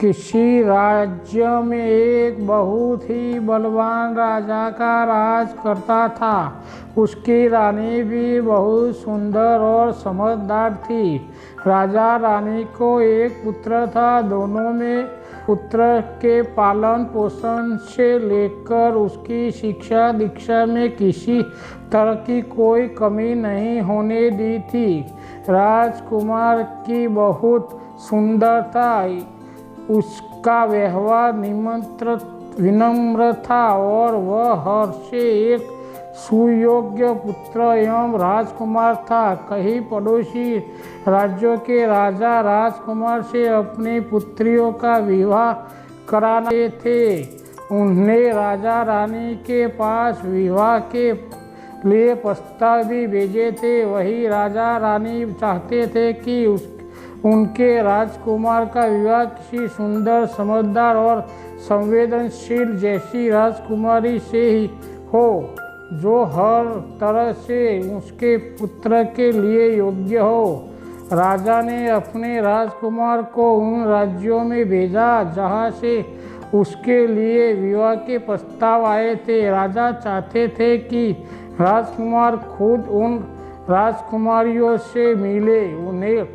किसी राज्य में एक बहुत ही बलवान राजा का राज करता था। उसकी रानी भी बहुत सुंदर और समझदार थी। राजा रानी को एक पुत्र था। दोनों में पुत्र के पालन पोषण से लेकर उसकी शिक्षा दीक्षा में किसी तरह की कोई कमी नहीं होने दी थी। राजकुमार की बहुत सुंदरता, उसका व्यवहार विनम्र था और वह हर से एक सुयोग्य पुत्र एवं राजकुमार था। कई पड़ोसी राज्यों के राजा राजकुमार से अपनी पुत्रियों का विवाह कराते थे। उन्हें राजा रानी के पास विवाह के लिए प्रस्ताव भी भेजे थे। वही राजा रानी चाहते थे कि उनके राजकुमार का विवाह किसी सुंदर, समझदार और संवेदनशील जैसी राजकुमारी से ही हो, जो हर तरह से उसके पुत्र के लिए योग्य हो। राजा ने अपने राजकुमार को उन राज्यों में भेजा जहाँ से उसके लिए विवाह के प्रस्ताव आए थे। राजा चाहते थे कि राजकुमार खुद उन राजकुमारियों से मिले, उन्हें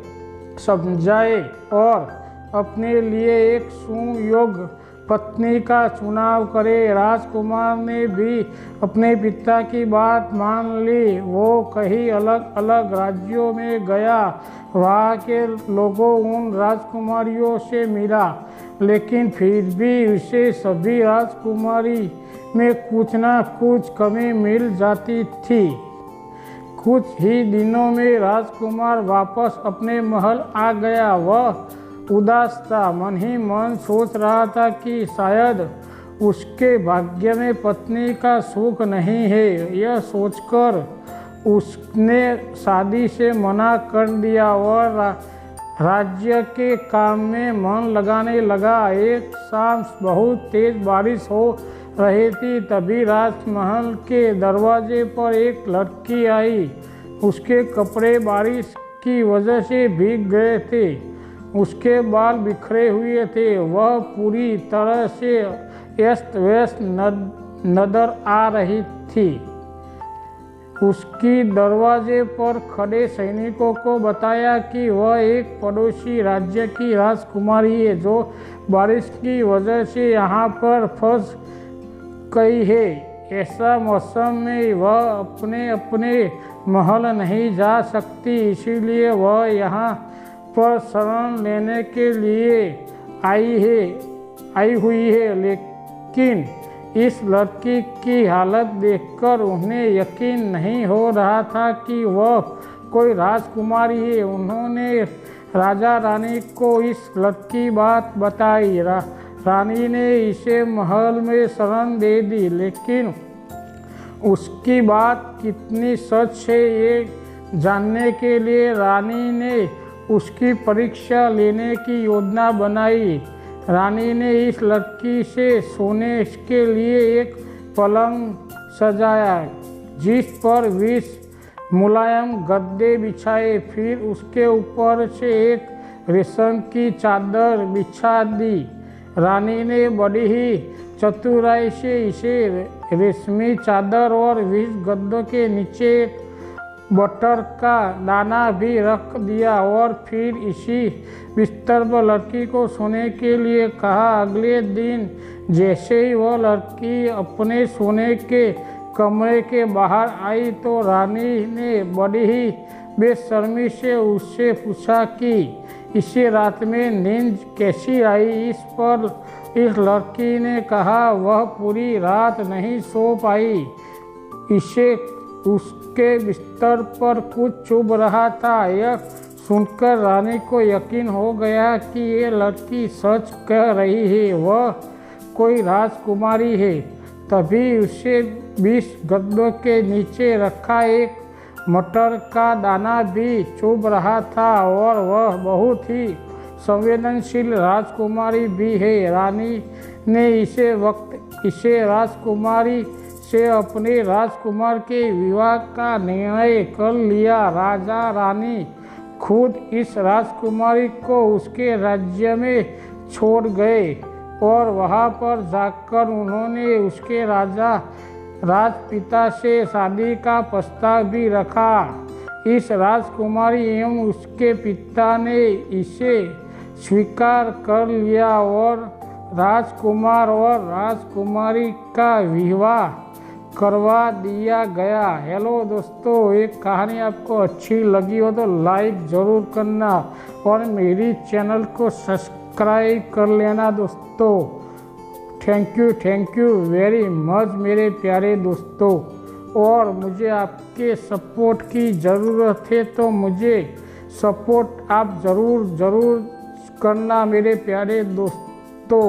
समझाए और अपने लिए एक सुयोग्य पत्नी का चुनाव करे। राजकुमार ने भी अपने पिता की बात मान ली। वो कई अलग अलग राज्यों में गया, वहाँ के लोगों उन राजकुमारियों से मिला, लेकिन फिर भी उसे सभी राजकुमारी में कुछ न कुछ कमी मिल जाती थी। कुछ ही दिनों में राजकुमार वापस अपने महल आ गया। वह उदास था, मन ही मन सोच रहा था कि शायद उसके भाग्य में पत्नी का सुख नहीं है। यह सोचकर उसने शादी से मना कर दिया और राज्य के काम में मन लगाने लगा। एक शाम बहुत तेज बारिश हो रही थी। तभी राजमहल के दरवाजे पर एक लड़की आई। उसके कपड़े बारिश की वजह से भीग गए थे, उसके बाल बिखरे हुए थे। वह पूरी तरह से अस्त व्यस्त नजर आ रही थी। उसकी दरवाजे पर खड़े सैनिकों को बताया कि वह एक पड़ोसी राज्य की राजकुमारी है, जो बारिश की वजह से यहाँ पर फंस गई है। ऐसा मौसम में वह अपने महल नहीं जा सकती, इसीलिए वह यहाँ पर शरण लेने के लिए आई हुई है। लेकिन इस लड़की की हालत देखकर उन्हें यकीन नहीं हो रहा था कि वह कोई राजकुमारी है। उन्होंने राजा रानी को इस लड़की बात बताई। रानी ने इसे महल में शरण दे दी, लेकिन उसकी बात कितनी सच है ये जानने के लिए रानी ने उसकी परीक्षा लेने की योजना बनाई। रानी ने इस लड़की से सोने के लिए एक पलंग सजाया, जिस पर 20 मुलायम गद्दे बिछाए। फिर उसके ऊपर से एक रेशम की चादर बिछा दी। रानी ने बड़ी ही चतुराई से इसे रेशमी चादर और 20 गद्दों के नीचे बटर का दाना भी रख दिया और फिर इसी बिस्तर पर लड़की को सोने के लिए कहा। अगले दिन जैसे ही वह लड़की अपने सोने के कमरे के बाहर आई तो रानी ने बड़ी ही बेशर्मी से उससे पूछा कि इसे रात में नींद कैसी आई। इस पर इस लड़की ने कहा वह पूरी रात नहीं सो पाई, इसे उसके बिस्तर पर कुछ चुभ रहा था। यह सुनकर रानी को यकीन हो गया कि ये लड़की सच कह रही है, वह कोई राजकुमारी है। तभी उसे 20 गद्दों के नीचे रखा एक मटर का दाना भी चुभ रहा था और वह बहुत ही संवेदनशील राजकुमारी भी है। रानी ने इसे राजकुमारी से अपने राजकुमार के विवाह का निर्णय कर लिया। राजा रानी खुद इस राजकुमारी को उसके राज्य में छोड़ गए और वहाँ पर जाकर उन्होंने उसके राजपिता से शादी का प्रस्ताव भी रखा। इस राजकुमारी एवं उसके पिता ने इसे स्वीकार कर लिया और राजकुमार और राजकुमारी का विवाह करवा दिया गया। हेलो दोस्तों, एक कहानी आपको अच्छी लगी हो तो लाइक ज़रूर करना और मेरी चैनल को सब्सक्राइब कर लेना दोस्तों। थैंक यू वेरी मच मेरे प्यारे दोस्तों। और मुझे आपके सपोर्ट की ज़रूरत है तो मुझे सपोर्ट आप ज़रूर करना मेरे प्यारे दोस्तों।